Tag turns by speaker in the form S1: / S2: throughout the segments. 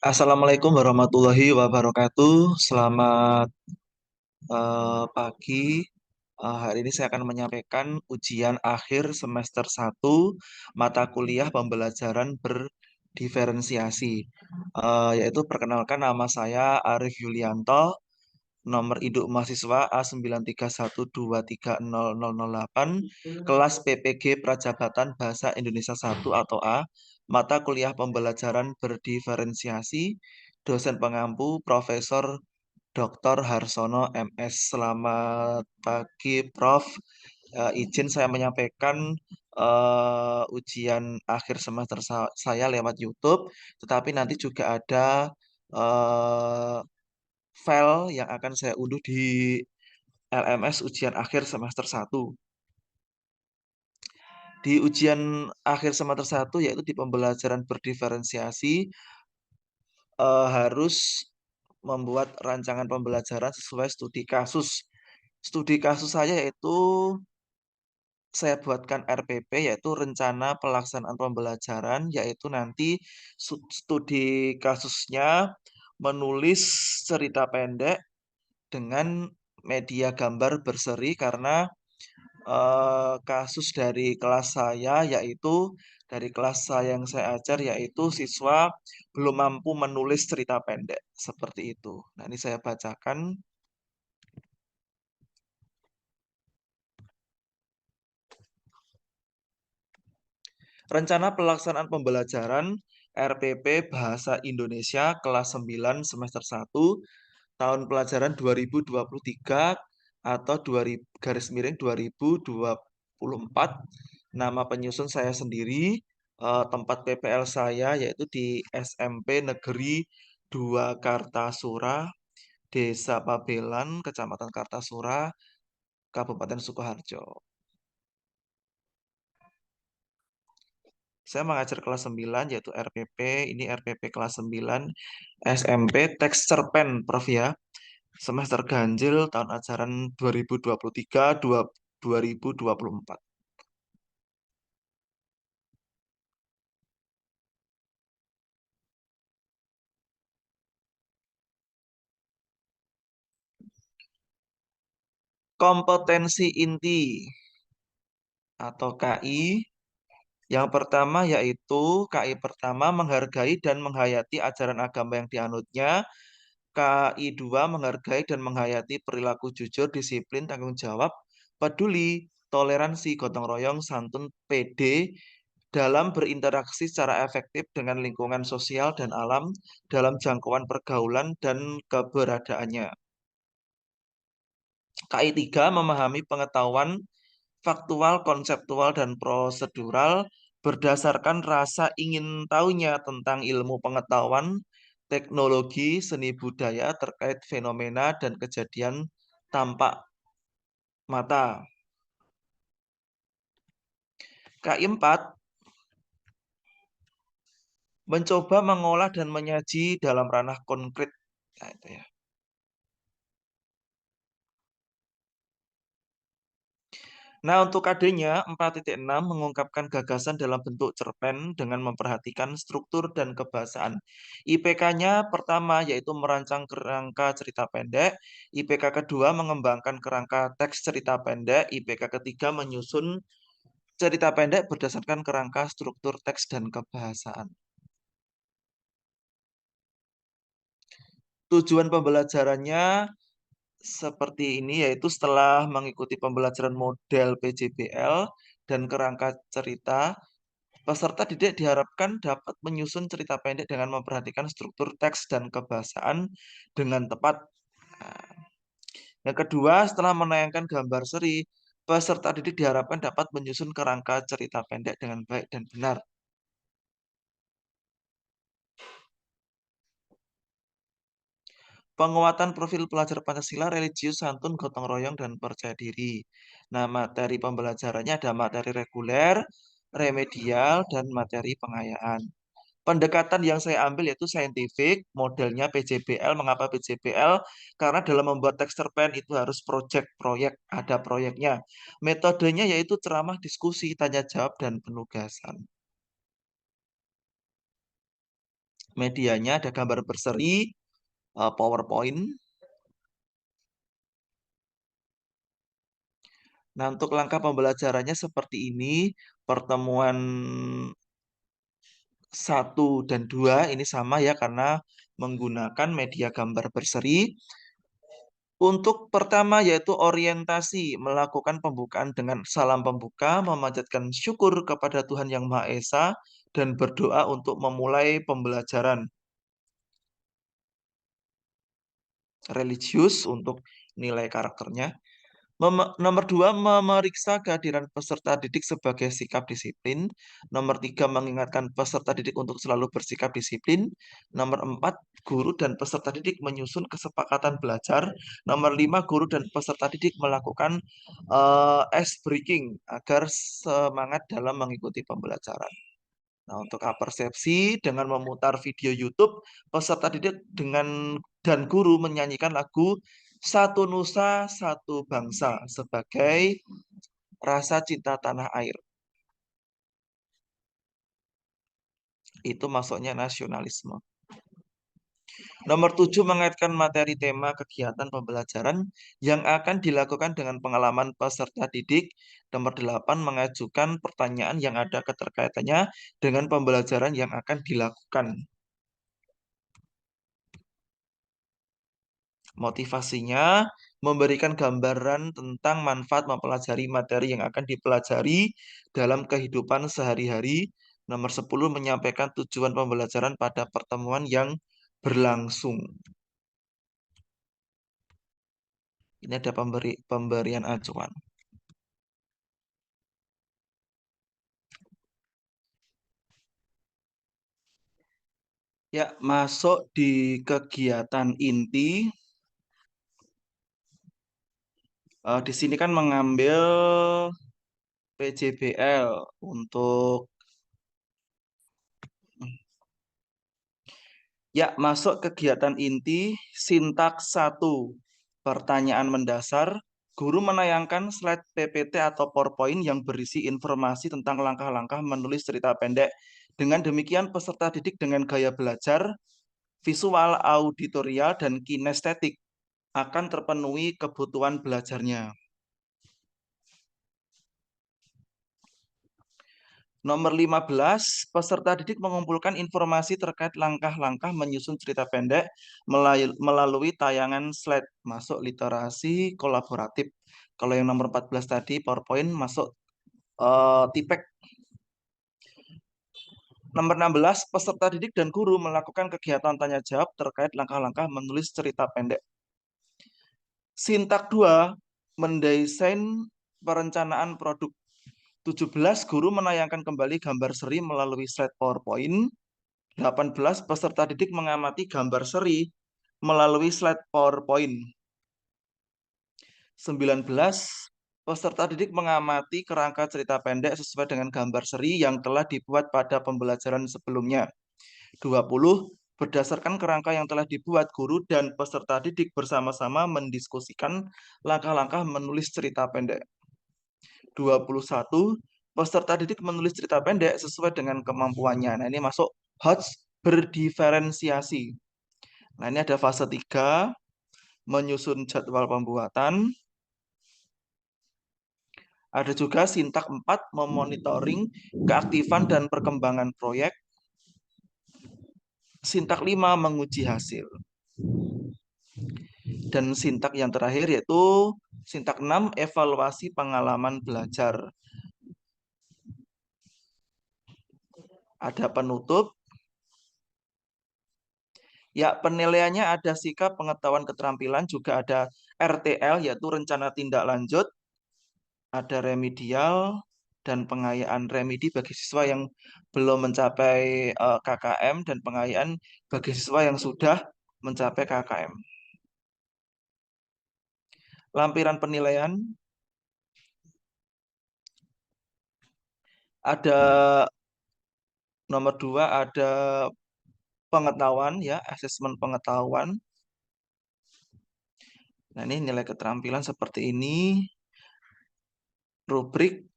S1: Assalamualaikum warahmatullahi wabarakatuh. Selamat pagi. Hari ini saya akan menyampaikan ujian akhir semester 1 mata kuliah pembelajaran berdiferensiasi. Yaitu perkenalkan, nama saya Arif Yulianto, nomor induk mahasiswa A931230008, kelas PPG Prajabatan Bahasa Indonesia 1 atau A, mata kuliah pembelajaran berdiferensiasi, dosen pengampu Profesor Dr. Harsono MS. Selamat pagi, Prof. Izin saya menyampaikan ujian akhir semester saya lewat YouTube, tetapi nanti juga ada eh, file yang akan saya unduh di LMS ujian akhir semester 1. Di ujian akhir semester 1, yaitu di pembelajaran berdiferensiasi, harus membuat rancangan pembelajaran sesuai studi kasus. Studi kasus saya yaitu saya buatkan RPP, yaitu rencana pelaksanaan pembelajaran, yaitu nanti studi kasusnya menulis cerita pendek dengan media gambar berseri, karena kasus dari kelas saya, yaitu dari kelas saya yang saya ajar, yaitu siswa belum mampu menulis cerita pendek seperti itu. Nah, ini saya bacakan. Rencana pelaksanaan pembelajaran RPP Bahasa Indonesia kelas 9 semester 1 tahun pelajaran 2023 atau 2000 garis miring 2024. Nama penyusun saya sendiri, tempat PPL saya yaitu di SMP Negeri 2 Kartasura, Desa Pabelan, Kecamatan Kartasura, Kabupaten Sukoharjo. Saya mengajar kelas 9 yaitu RPP, ini RPP kelas 9 SMP teks cerpen, Prof ya. Semester ganjil tahun ajaran 2023-2024. Kompetensi inti atau KI. Yang pertama yaitu KI pertama, menghargai dan menghayati ajaran agama yang dianutnya. KI 2, menghargai dan menghayati perilaku jujur, disiplin, tanggung jawab, peduli, toleransi, gotong royong, santun, PD dalam berinteraksi secara efektif dengan lingkungan sosial dan alam dalam jangkauan pergaulan dan keberadaannya. KI 3, memahami pengetahuan faktual, konseptual, dan prosedural berdasarkan rasa ingin tahunya tentang ilmu pengetahuan, teknologi, seni budaya terkait fenomena dan kejadian tampak mata. KI 4, mencoba mengolah dan menyaji dalam ranah konkret. Nah, itu ya. Nah, untuk KD-nya 4.6, mengungkapkan gagasan dalam bentuk cerpen dengan memperhatikan struktur dan kebahasaan. IPK-nya pertama yaitu merancang kerangka cerita pendek, IPK kedua mengembangkan kerangka teks cerita pendek, IPK ketiga menyusun cerita pendek berdasarkan kerangka struktur teks dan kebahasaan. Tujuan pembelajarannya seperti ini, yaitu setelah mengikuti pembelajaran model PJBL dan kerangka cerita, peserta didik diharapkan dapat menyusun cerita pendek dengan memperhatikan struktur teks dan kebahasaan dengan tepat. Nah, yang kedua, setelah menayangkan gambar seri, peserta didik diharapkan dapat menyusun kerangka cerita pendek dengan baik dan benar. Penguatan profil pelajar Pancasila, religius, santun, gotong royong, dan percaya diri. Nah, materi pembelajarannya ada materi reguler, remedial, dan materi pengayaan. Pendekatan yang saya ambil yaitu saintifik, modelnya PJBL. Mengapa PJBL? Karena dalam membuat teks cerpen itu harus proyek, ada proyeknya. Metodenya yaitu ceramah, diskusi, tanya jawab, dan penugasan. Medianya ada gambar berseri, PowerPoint. Nah, untuk langkah pembelajarannya seperti ini, pertemuan 1 dan 2 ini sama ya karena menggunakan media gambar berseri. Untuk pertama yaitu orientasi, melakukan pembukaan dengan salam pembuka, memanjatkan syukur kepada Tuhan Yang Maha Esa, dan berdoa untuk memulai pembelajaran religius untuk nilai karakternya. Nomor 2, memeriksa kehadiran peserta didik sebagai sikap disiplin. Nomor 3, mengingatkan peserta didik untuk selalu bersikap disiplin. Nomor 4, guru dan peserta didik menyusun kesepakatan belajar. Nomor 5, guru dan peserta didik melakukan ice breaking agar semangat dalam mengikuti pembelajaran. Nah, untuk persepsi dengan memutar video YouTube, peserta didik dan guru menyanyikan lagu Satu Nusa, Satu Bangsa sebagai rasa cinta tanah air. Itu masuknya nasionalisme. Nomor 7, mengaitkan materi tema kegiatan pembelajaran yang akan dilakukan dengan pengalaman peserta didik. Nomor 8, mengajukan pertanyaan yang ada keterkaitannya dengan pembelajaran yang akan dilakukan. Motivasinya memberikan gambaran tentang manfaat mempelajari materi yang akan dipelajari dalam kehidupan sehari-hari. Nomor 10, menyampaikan tujuan pembelajaran pada pertemuan yang berlangsung. Ini ada pemberian acuan. Ya, masuk di kegiatan inti. Di sini kan mengambil PJBL untuk ya, masuk kegiatan inti sintaks 1. Pertanyaan mendasar. Guru menayangkan slide PPT atau PowerPoint yang berisi informasi tentang langkah-langkah menulis cerita pendek. Dengan demikian, peserta didik dengan gaya belajar, visual, auditorial, dan kinestetik akan terpenuhi kebutuhan belajarnya. Nomor 15, peserta didik mengumpulkan informasi terkait langkah-langkah menyusun cerita pendek melalui tayangan slide. Masuk literasi kolaboratif. Kalau yang nomor 14 tadi, PowerPoint, masuk TIPEK. Nomor 16, peserta didik dan guru melakukan kegiatan tanya-jawab terkait langkah-langkah menulis cerita pendek. Sintak 2, mendesain perencanaan produk. 17, guru menayangkan kembali gambar seri melalui slide PowerPoint. 18, peserta didik mengamati gambar seri melalui slide PowerPoint. 19, peserta didik mengamati kerangka cerita pendek sesuai dengan gambar seri yang telah dibuat pada pembelajaran sebelumnya. 20, berdasarkan kerangka yang telah dibuat, guru dan peserta didik bersama-sama mendiskusikan langkah-langkah menulis cerita pendek. 21, peserta didik menulis cerita pendek sesuai dengan kemampuannya. Nah, ini masuk HOTS berdiferensiasi. Nah, ini ada fase 3, menyusun jadwal pembuatan. Ada juga sintak 4, memonitoring keaktifan dan perkembangan proyek. Sintak 5, menguji hasil. Dan sintak yang terakhir yaitu sintak 6, evaluasi pengalaman belajar. Ada penutup. Ya, penilaiannya ada sikap, pengetahuan, keterampilan, juga ada RTL, yaitu rencana tindak lanjut, ada remedial, dan pengayaan remedi bagi siswa yang belum mencapai KKM, dan pengayaan bagi siswa yang sudah mencapai KKM. Lampiran penilaian, ada nomor 2, ada pengetahuan, ya, asesmen pengetahuan. Nah, ini nilai keterampilan seperti ini. Rubrik,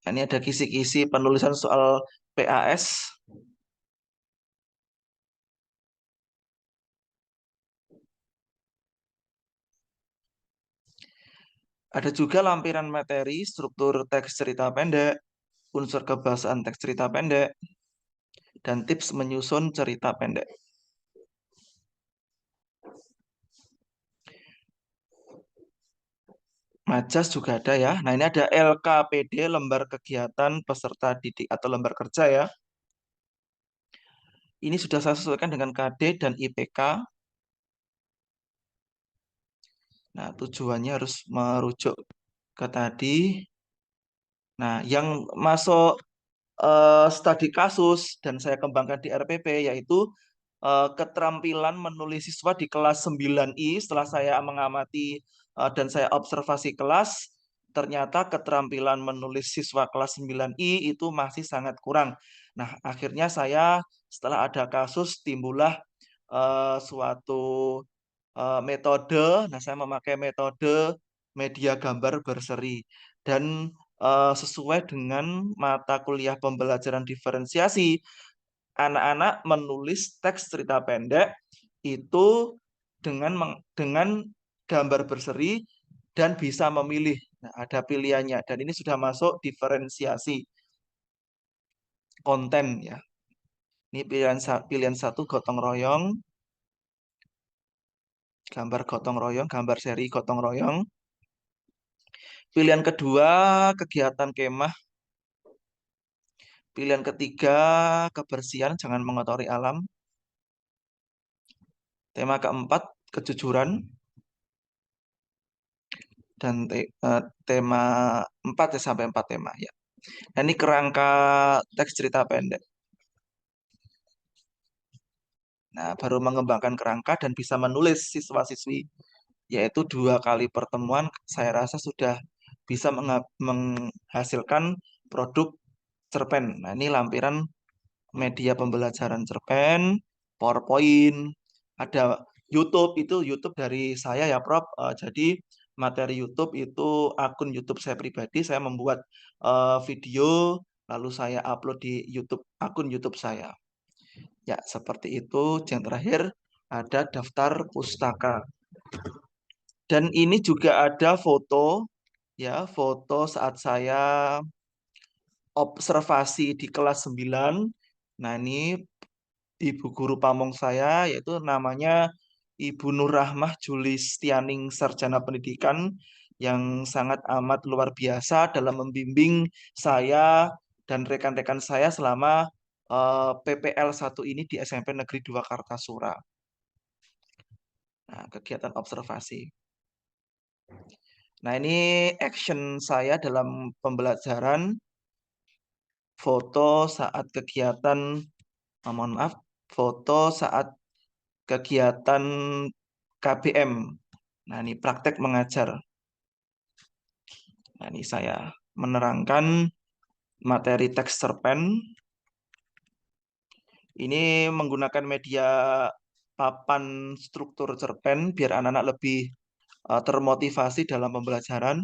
S1: Ini ada kisi-kisi penulisan soal PAS. Ada juga lampiran materi, struktur teks cerita pendek, unsur kebahasaan teks cerita pendek, dan tips menyusun cerita pendek. Majas juga ada ya. Nah, ini ada LKPD, lembar kegiatan peserta didik atau lembar kerja ya. Ini sudah saya sesuaikan dengan KD dan IPK. Nah, tujuannya harus merujuk ke tadi. Nah, yang masuk studi kasus dan saya kembangkan di RPP yaitu keterampilan menulis siswa di kelas 9I. Setelah saya mengamati dan saya observasi kelas, ternyata keterampilan menulis siswa kelas 9I itu masih sangat kurang. Nah, akhirnya saya setelah ada kasus timbullah suatu metode. Nah, saya memakai metode media gambar berseri dan sesuai dengan mata kuliah pembelajaran diferensiasi, anak-anak menulis teks cerita pendek itu dengan gambar berseri dan bisa memilih. Nah, ada pilihannya dan ini sudah masuk diferensiasi konten ya. Ini pilihan satu gotong royong, gambar gotong royong, gambar seri gotong royong. Pilihan kedua kegiatan kemah. Pilihan ketiga kebersihan, jangan mengotori alam. Tema keempat kejujuran. Dan tema 4 ya, sampai 4 tema ya. Nah, ini kerangka teks cerita pendek. Nah, baru mengembangkan kerangka dan bisa menulis siswa-siswi, yaitu 2 kali pertemuan, saya rasa sudah bisa menghasilkan produk cerpen. Nah, ini lampiran media pembelajaran cerpen, PowerPoint, ada YouTube, itu YouTube dari saya ya Prof. Jadi materi YouTube itu akun YouTube saya pribadi, saya membuat video lalu saya upload di YouTube, akun YouTube saya. Ya, seperti itu. Yang terakhir ada daftar pustaka. Dan ini juga ada foto ya, foto saat saya observasi di kelas 9. Nah, ini ibu guru pamong saya yaitu namanya Ibu Nur Rahmah Julistianing, sarjana pendidikan yang sangat amat luar biasa dalam membimbing saya dan rekan-rekan saya selama PPL 1 ini di SMP Negeri 2 Kartasura. Nah, kegiatan observasi. Nah, ini action saya dalam pembelajaran, foto saat kegiatan, mohon maaf, foto saat kegiatan KBM. Nah, ini praktek mengajar. Nah, ini saya menerangkan materi teks cerpen. Ini menggunakan media papan struktur cerpen biar anak-anak lebih termotivasi dalam pembelajaran.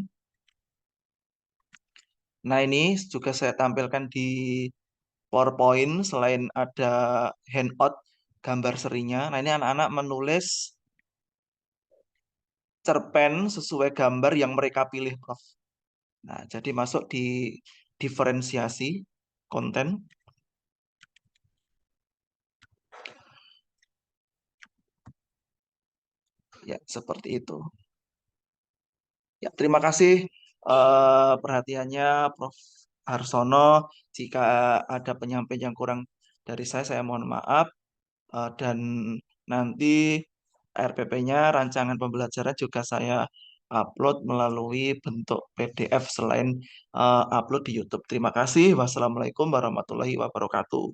S1: Nah, ini juga saya tampilkan di PowerPoint selain ada handout gambar serinya. Nah, ini anak-anak menulis cerpen sesuai gambar yang mereka pilih, Prof. Nah, jadi masuk di diferensiasi konten. Ya, seperti itu. Ya, terima kasih perhatiannya Prof. Harsono. Jika ada penyampaian yang kurang dari saya mohon maaf. Dan nanti RPP-nya, rancangan pembelajaran juga saya upload melalui bentuk PDF selain upload di YouTube. Terima kasih. Wassalamualaikum warahmatullahi wabarakatuh.